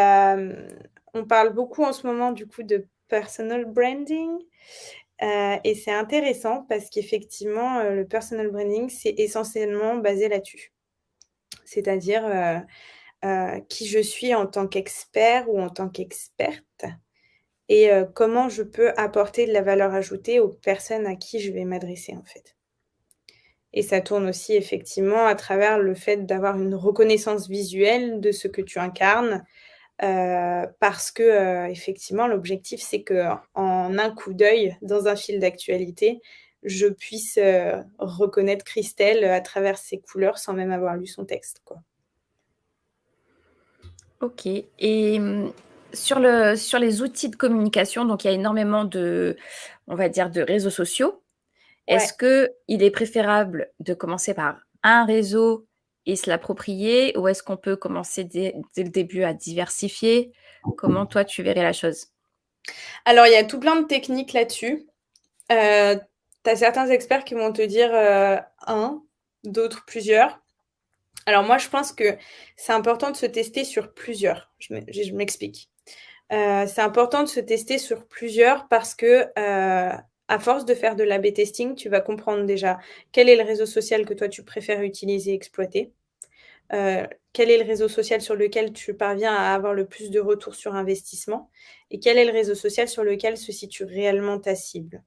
on parle beaucoup en ce moment du coup de personal branding. Et c'est intéressant parce qu'effectivement, le personal branding, c'est essentiellement basé là-dessus. C'est-à-dire, qui je suis en tant qu'expert ou en tant qu'experte et comment je peux apporter de la valeur ajoutée aux personnes à qui je vais m'adresser, en fait. Et ça tourne aussi effectivement à travers le fait d'avoir une reconnaissance visuelle de ce que tu incarnes, parce que, effectivement, l'objectif, c'est qu'en un coup d'œil, dans un fil d'actualité, je puisse, reconnaître Christelle, à travers ses couleurs sans même avoir lu son texte, quoi. OK. Et sur les outils de communication, donc il y a énormément de, on va dire, de réseaux sociaux. Ouais. Est-ce qu'il est préférable de commencer par un réseau et se l'approprier, ou est-ce qu'on peut commencer dès le début à diversifier? Comment toi tu verrais la chose? Alors, il y a tout plein de techniques là-dessus. Tu as certains experts qui vont te dire, 1, d'autres plusieurs. Alors moi, je pense que c'est important de se tester sur plusieurs. Je m'explique. C'est important de se tester sur plusieurs parce que, à force de faire de l'A/B testing, tu vas comprendre déjà quel est le réseau social que toi tu préfères utiliser et exploiter, quel est le réseau social sur lequel tu parviens à avoir le plus de retour sur investissement et quel est le réseau social sur lequel se situe réellement ta cible.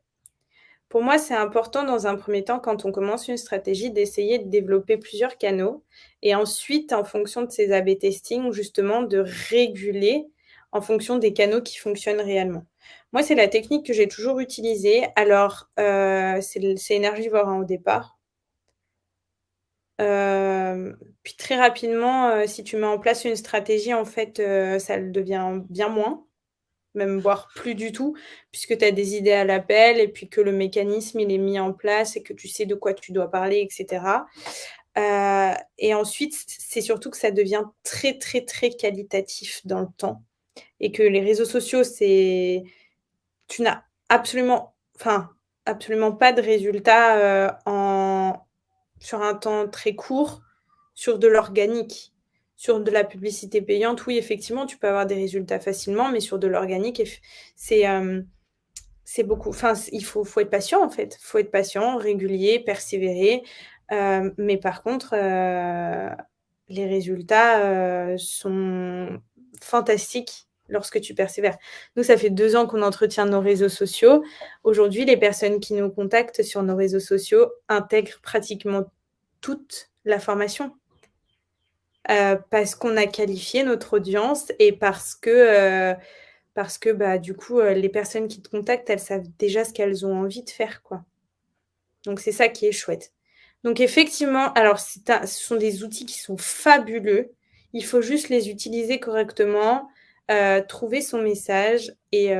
Pour moi, c'est important dans un premier temps, quand on commence une stratégie, d'essayer de développer plusieurs canaux et ensuite, en fonction de ces A/B testing, justement de réguler en fonction des canaux qui fonctionnent réellement. Moi, c'est la technique que j'ai toujours utilisée. Alors, c'est énergivore, hein, au départ. Puis très rapidement, si tu mets en place une stratégie, en fait, ça le devient bien moins, même voire plus du tout, puisque tu as des idées à l'appel et puis que le mécanisme, il est mis en place et que tu sais de quoi tu dois parler et cetera. Et ensuite, c'est surtout que ça devient très, très, très qualitatif dans le temps et que les réseaux sociaux, tu n'as absolument pas de résultats, sur un temps très court, sur de l'organique. Sur de la publicité payante, oui, effectivement, tu peux avoir des résultats facilement, mais sur de l'organique, c'est, c'est beaucoup, il faut être patient, en fait. Il faut être patient, régulier, persévérer, mais par contre, les résultats, sont fantastiques lorsque tu persévères. Nous, ça fait 2 ans qu'on entretient nos réseaux sociaux. Aujourd'hui, les personnes qui nous contactent sur nos réseaux sociaux intègrent pratiquement toute la formation, parce qu'on a qualifié notre audience et parce que, bah, du coup, les personnes qui te contactent, elles savent déjà ce qu'elles ont envie de faire, quoi. Donc c'est ça qui est chouette. Donc effectivement, alors ce sont des outils qui sont fabuleux. Il faut juste les utiliser correctement, trouver son message et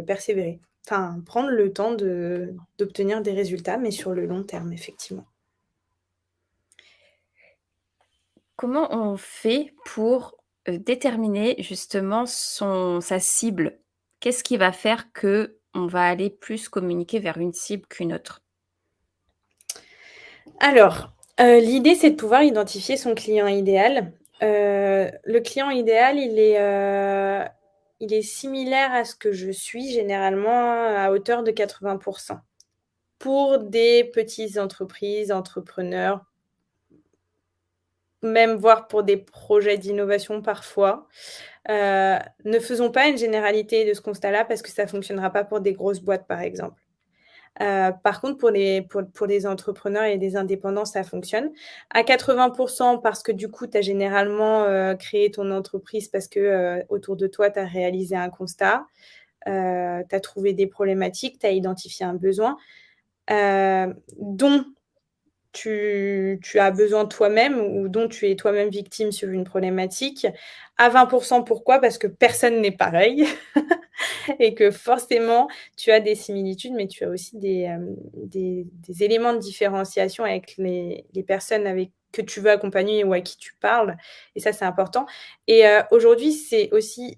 persévérer. Enfin, prendre le temps d'obtenir des résultats, mais sur le long terme, effectivement. Comment on fait pour, déterminer justement sa cible? Qu'est-ce qui va faire qu'on va aller plus communiquer vers une cible qu'une autre? Alors, l'idée, c'est de pouvoir identifier son client idéal. Le client idéal, il est similaire à ce que je suis généralement à hauteur de 80 pour des petites entreprises, entrepreneurs, même voire pour des projets d'innovation parfois. Ne faisons pas une généralité de ce constat-là parce que ça fonctionnera pas pour des grosses boîtes, par exemple. Par contre, pour les entrepreneurs et des indépendants, ça fonctionne. À 80 parce que du coup, tu as généralement, créé ton entreprise parce que, autour de toi, tu as réalisé un constat, tu as trouvé des problématiques, tu as identifié un besoin, dont tu as besoin toi-même ou dont tu es toi-même victime sur une problématique. À 20 pourquoi? Parce que personne n'est pareil. Et que forcément, tu as des similitudes, mais tu as aussi des éléments de différenciation avec les personnes avec que tu veux accompagner ou à qui tu parles et ça, c'est important et aujourd'hui, c'est aussi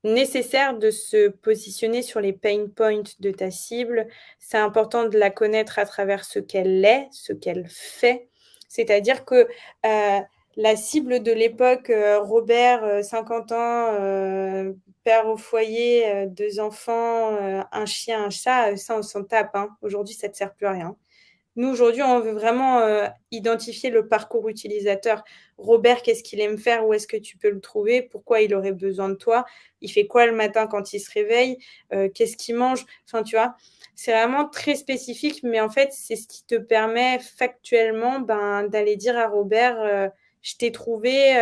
nécessaire de se positionner sur les pain points de ta cible. C'est important de la connaître à travers ce qu'elle est, ce qu'elle fait. C'est-à-dire que, la cible de l'époque, Robert, 50 ans, père au foyer, 2 enfants, un chien, un chat, ça on s'en tape, hein. Aujourd'hui, ça ne te sert plus à rien. Nous, aujourd'hui, on veut vraiment, identifier le parcours utilisateur. Robert, qu'est-ce qu'il aime faire? Où est-ce que tu peux le trouver? Pourquoi il aurait besoin de toi? Il fait quoi le matin quand il se réveille? Qu'est-ce qu'il mange? Enfin, tu vois? C'est vraiment très spécifique, mais en fait, c'est ce qui te permet factuellement, ben, d'aller dire à Robert, «Je t'ai trouvé,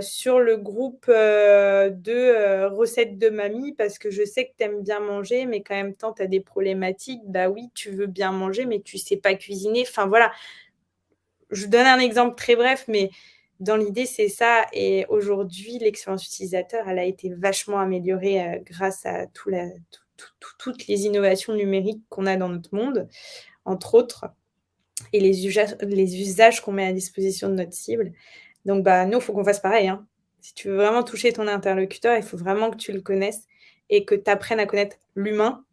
sur le groupe, recettes de mamie parce que je sais que tu aimes bien manger, mais qu'en même temps, tu as des problématiques. Bah oui, tu veux bien manger, mais tu sais pas cuisiner». Enfin voilà, je donne un exemple très bref, mais dans l'idée, c'est ça et aujourd'hui, l'expérience utilisateur, elle a été vachement améliorée, grâce à toutes les innovations numériques qu'on a dans notre monde, entre autres et les usages qu'on met à disposition de notre cible. Donc bah, nous, il faut qu'on fasse pareil, hein. Si tu veux vraiment toucher ton interlocuteur, il faut vraiment que tu le connaisses et que tu apprennes à connaître l'humain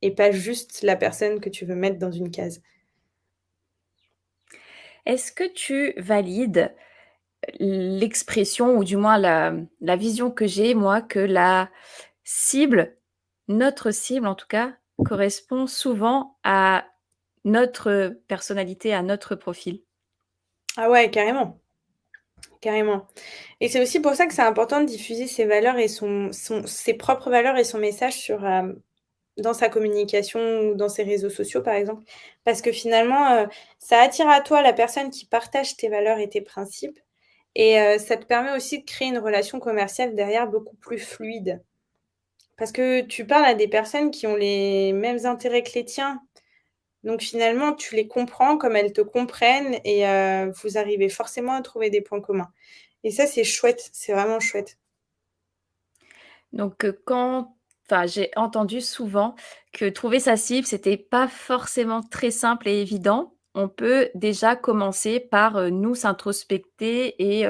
et pas juste la personne que tu veux mettre dans une case. Est-ce que tu valides l'expression ou du moins la vision que j'ai moi que la cible, notre cible en tout cas, correspond souvent à notre personnalité, à notre profil? Ah ouais, carrément, carrément et c'est aussi pour ça que c'est important de diffuser ses valeurs et ses propres valeurs et son message sur, dans sa communication ou dans ses réseaux sociaux, par exemple. Parce que finalement, ça attire à toi la personne qui partage tes valeurs et tes principes et ça te permet aussi de créer une relation commerciale derrière beaucoup plus fluide. Parce que tu parles à des personnes qui ont les mêmes intérêts que les tiens. Donc finalement, tu les comprends comme elles te comprennent et vous arrivez forcément à trouver des points communs. Et ça, c'est chouette, c'est vraiment chouette. Donc, j'ai entendu souvent que trouver sa cible, c'était pas forcément très simple et évident. On peut déjà commencer par, nous s'introspecter et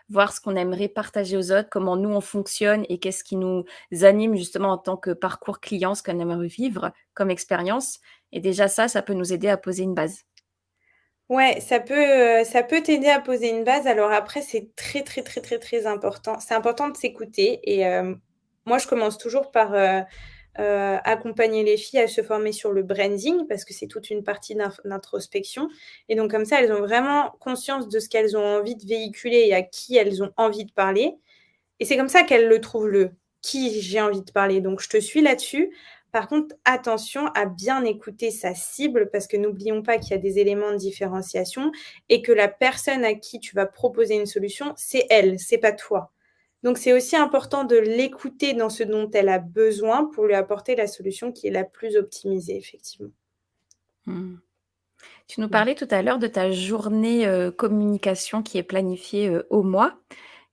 voir ce qu'on aimerait partager aux autres, comment nous on fonctionne et qu'est-ce qui nous anime justement en tant que parcours client, ce qu'on aimerait vivre comme expérience et déjà ça peut nous aider à poser une base. Ouais, ça peut t'aider à poser une base. Alors après, c'est très, très, très, très, très important. C'est important de s'écouter et moi, je commence toujours par, accompagner les filles à se former sur le branding parce que c'est toute une partie d'introspection et donc comme ça, elles ont vraiment conscience de ce qu'elles ont envie de véhiculer et à qui elles ont envie de parler et c'est comme ça qu'elles le trouvent, le qui j'ai envie de parler. Donc je te suis là-dessus. Par contre, attention à bien écouter sa cible parce que n'oublions pas qu'il y a des éléments de différenciation et que la personne à qui tu vas proposer une solution, c'est elle, c'est pas toi. Donc c'est aussi important de l'écouter dans ce dont elle a besoin pour lui apporter la solution qui est la plus optimisée, effectivement. Mmh. Tu nous Mmh. parlais tout à l'heure de ta journée, communication qui est planifiée, au mois.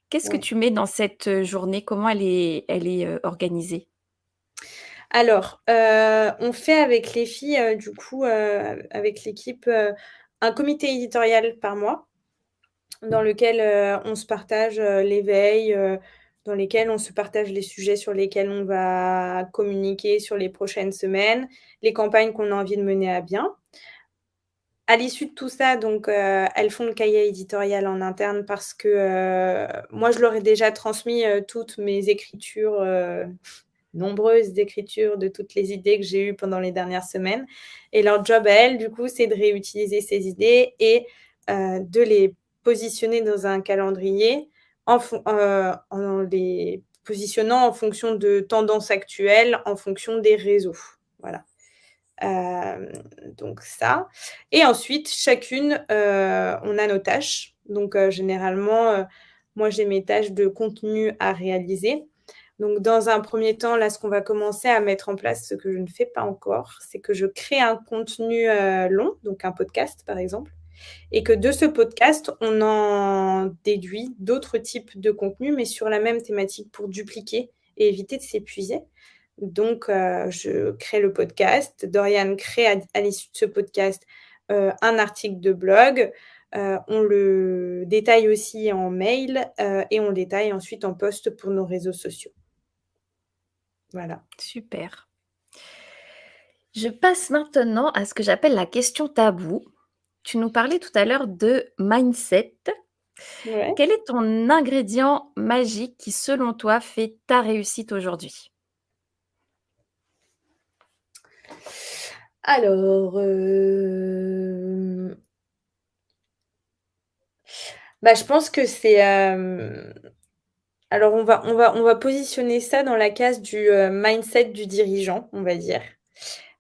Qu'est-ce que Ouais. tu mets dans cette, journée? Comment elle est, organisée? Alors, on fait avec les filles, du coup, avec l'équipe, un comité éditorial par mois dans lequel, on se partage, les veilles, dans lesquelles on se partage les sujets sur lesquels on va communiquer sur les prochaines semaines, les campagnes qu'on a envie de mener à bien. À l'issue de tout ça, donc, elles font le cahier éditorial en interne parce que, moi, je leur ai déjà transmis, toutes mes écritures, nombreuses d'écritures de toutes les idées que j'ai eues pendant les dernières semaines et leur job à elles, du coup, c'est de réutiliser ces idées et de les positionner dans un calendrier en les positionnant en fonction de tendances actuelles, en fonction des réseaux. Voilà. Hem, donc ça et ensuite chacune, on a nos tâches. Donc généralement, moi j'ai mes tâches de contenu à réaliser. Donc dans un premier temps, là, ce qu'on va commencer à mettre en place, ce que je ne fais pas encore, c'est que je crée un contenu, long, donc un podcast par exemple et que de ce podcast, on en déduit d'autres types de contenus, mais sur la même thématique pour dupliquer et éviter de s'épuiser. Donc, je crée le podcast. Dorian crée à l'issue de ce podcast, un article de blog. On le détaille aussi en mail, et on le détaille ensuite en post pour nos réseaux sociaux. Voilà. Super. Je passe maintenant à ce que j'appelle la question taboue. Tu nous parlais tout à l'heure de mindset. Ouais. Quel est ton ingrédient magique qui, selon toi, fait ta réussite aujourd'hui? Alors, bah, je pense que c'est, alors on va positionner ça dans la case du, mindset du dirigeant, on va dire.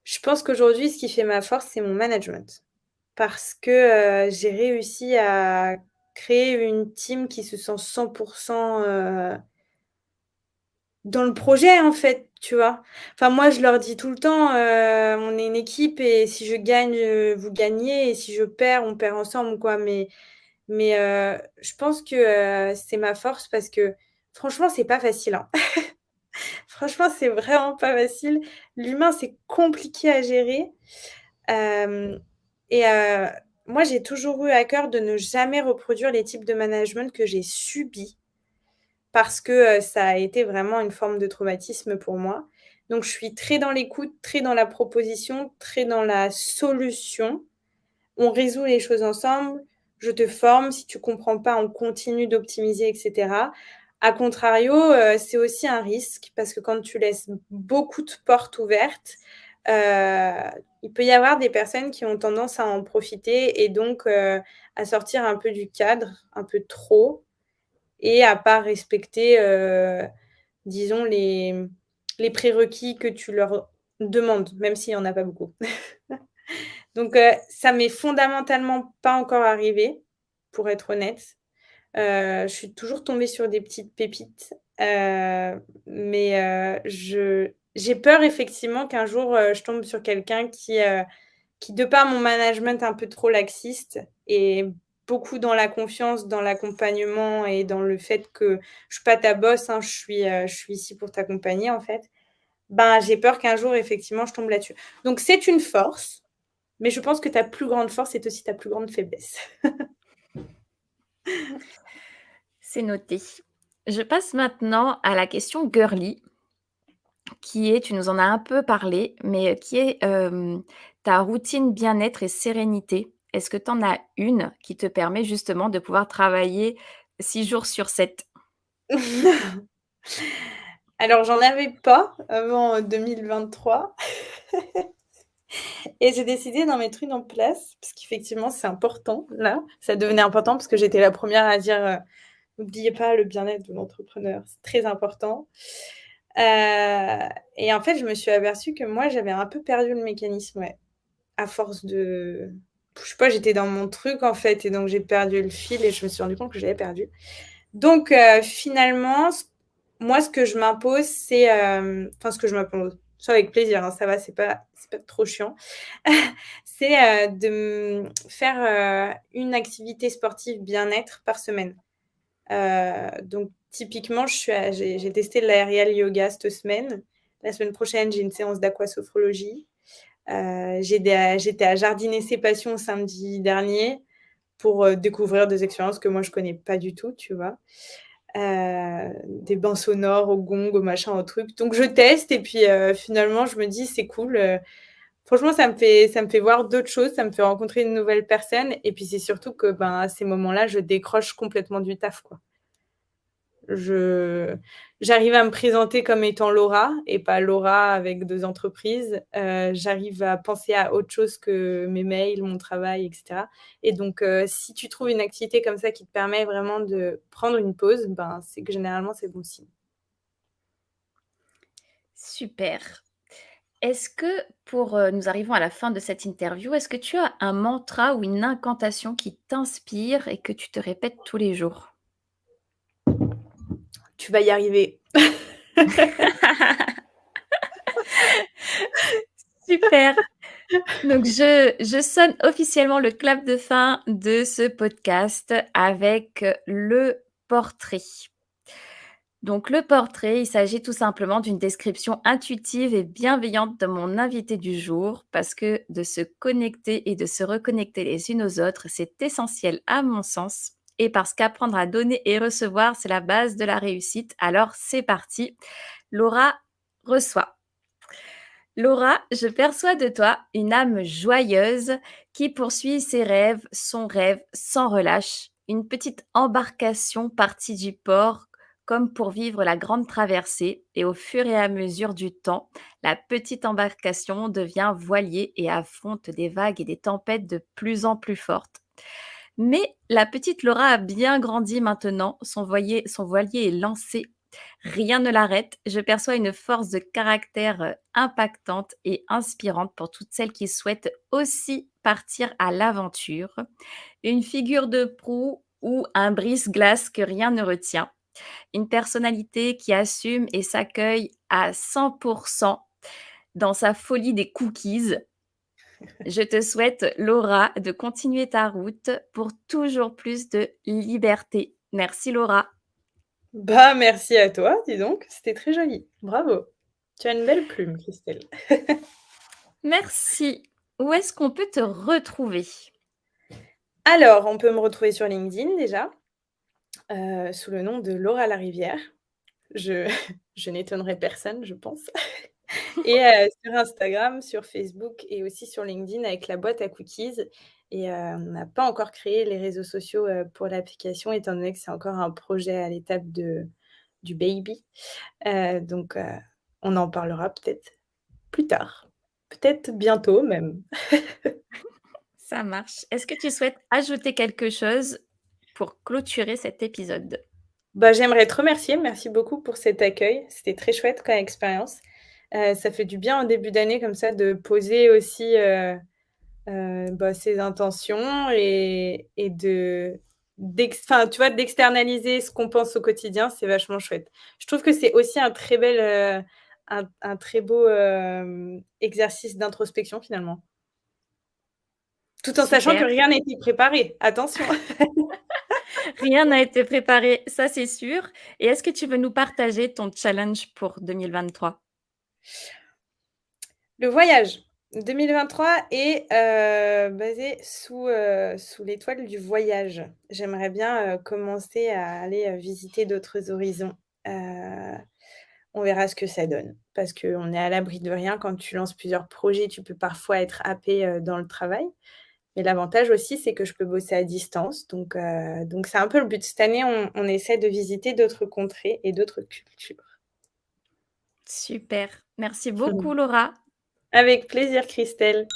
Je pense qu'aujourd'hui, ce qui fait ma force, c'est mon management. Parce que, j'ai réussi à créer une team qui se sent 100 dans le projet, en fait, tu vois? Enfin, moi, je leur dis tout le temps, «On est une équipe et si je gagne, vous gagnez et si je perds, on perd ensemble, quoi». Mais je pense que, c'est ma force parce que franchement, c'est pas facile, hein. Franchement, c'est vraiment pas facile. L'humain, c'est compliqué à gérer. Hem et moi, j'ai toujours eu à cœur de ne jamais reproduire les types de management que j'ai subis parce que, ça a été vraiment une forme de traumatisme pour moi. Donc je suis très dans l'écoute, très dans la proposition, très dans la solution. On résout les choses ensemble, je te forme, si tu comprends pas, on continue d'optimiser et cetera. À contrario, c'est aussi un risque parce que quand tu laisses beaucoup de portes ouvertes, il peut y avoir des personnes qui ont tendance à en profiter et donc à sortir un peu du cadre, un peu trop et à pas respecter, disons les prérequis que tu leur demande, même s'il y en a pas beaucoup. Donc ça m'est fondamentalement pas encore arrivé, pour être honnête. Je suis toujours tombée sur des petites pépites, mais j'ai peur effectivement qu'un jour, je tombe sur quelqu'un qui de par mon management un peu trop laxiste et beaucoup dans la confiance, dans l'accompagnement et dans le fait que je suis pas ta boss, hein, je suis ici pour t'accompagner en fait. Ben, j'ai peur qu'un jour effectivement je tombe là-dessus. Donc c'est une force, mais je pense que ta plus grande force est aussi ta plus grande faiblesse. C'est noté. Je passe maintenant à la question girly, qui est, tu nous en as un peu parlé, mais qui est, ta routine bien-être et sérénité. Est-ce que tu en as une qui te permet justement de pouvoir travailler 6 jours sur 7? Alors j'en avais pas avant 2023 et j'ai décidé d'en mettre une en place parce qu'effectivement c'est important là. Ça devenait important parce que j'étais la première à dire, «N'oubliez pas le bien-être de l'entrepreneur, c'est très important». Et en fait, je me suis aperçue que moi, j'avais un peu perdu le mécanisme, ouais. À force de je sais pas, j'étais dans mon truc en fait et donc j'ai perdu le fil et je me suis rendu compte que j'avais perdu. Donc finalement, moi, ce que je m'impose, c'est, enfin ce que je m'impose, soit avec plaisir, hein, ça va, c'est pas trop chiant. C'est, de faire, une activité sportive bien-être par semaine. Donc typiquement, j'ai testé l'aerial yoga cette semaine. La semaine prochaine, j'ai une séance d'aquasophrologie. J'étais à Jardiner ses passions samedi dernier pour, découvrir des expériences que moi je connais pas du tout, tu vois? Des bains sonores au gong, au machin, au truc. Donc je teste et puis, finalement je me dis: «C'est cool», franchement ça me fait voir d'autres choses, ça me fait rencontrer une nouvelle personne et puis c'est surtout que, ben, à ces moments-là, je décroche complètement du taf, quoi. Je J'arrive à me présenter comme étant Laura et pas Laura avec 2 entreprises. J'arrive à penser à autre chose que mes mails, mon travail et cetera et donc si tu trouves une activité comme ça qui te permet vraiment de prendre une pause, ben, c'est que généralement c'est bon signe. Super. Est-ce que pour, nous arrivons à la fin de cette interview, est-ce que tu as un mantra ou une incantation qui t'inspire et que tu te répètes tous les jours? Tu vas y arriver. Super. Donc je sonne officiellement le clap de fin de ce podcast avec, le portrait. Donc le portrait, il s'agit tout simplement d'une description intuitive et bienveillante de mon invité du jour, parce que de se connecter et de se reconnecter les unes aux autres, c'est essentiel à mon sens et parce qu'apprendre à donner et recevoir, c'est la base de la réussite. Alors c'est parti, Laura reçoit. Laura, je perçois de toi une âme joyeuse qui poursuit ses rêves, son rêve sans relâche, une petite embarcation partie du port comme pour vivre la grande traversée et au fur et à mesure du temps, la petite embarcation devient voilier et affronte des vagues et des tempêtes de plus en plus fortes. Mais la petite Laura a bien grandi maintenant, son voilier est lancé. Rien ne l'arrête. Je perçois une force de caractère impactante et inspirante pour toutes celles qui souhaitent aussi partir à l'aventure. Une figure de proue ou un brise-glace que rien ne retient. Une personnalité qui assume et s'accueille à 100% dans sa folie des cookies. Je te souhaite, Laura, de continuer ta route pour toujours plus de liberté. Merci, Laura. Bah, merci à toi, dis donc, c'était très joli. Bravo. Tu as une belle plume, Christelle. Merci. Où est-ce qu'on peut te retrouver? Alors, on peut me retrouver sur LinkedIn déjà, sous le nom de Laura Larivière. Je je n'étonnerai personne, je pense. Et sur Instagram, sur Facebook et aussi sur LinkedIn avec la boîte à cookies et on n'a pas encore créé les réseaux sociaux, pour l'application étant donné que c'est encore un projet à l'étape du baby. Donc on en parlera peut-être plus tard. Peut-être bientôt même. Ça marche. Est-ce que tu souhaites ajouter quelque chose pour clôturer cet épisode? Bah, j'aimerais te remercier. Merci beaucoup pour cet accueil. C'était très chouette comme expérience. Ça fait du bien en début d'année comme ça de poser aussi, ses intentions et enfin, tu vois, d'externaliser ce qu'on pense au quotidien, c'est vachement chouette. Je trouve que c'est aussi un très beau, exercice d'introspection finalement. Tout en sachant que Super. rien n'a été préparé, attention. Rien n'a été préparé, ça c'est sûr. Et est-ce que tu veux nous partager ton challenge pour 2023? Le voyage 2023 est, basé sous l'étoile du voyage. J'aimerais bien, commencer à aller, visiter d'autres horizons. Heu, on verra ce que ça donne parce qu'on est à l'abri de rien quand tu lances plusieurs projets, tu peux parfois être happé, dans le travail. Mais l'avantage aussi, c'est que je peux bosser à distance donc c'est un peu le but. Cette année, on essaie de visiter d'autres contrées et d'autres cultures. Super. Merci beaucoup Laura. Avec plaisir Christelle.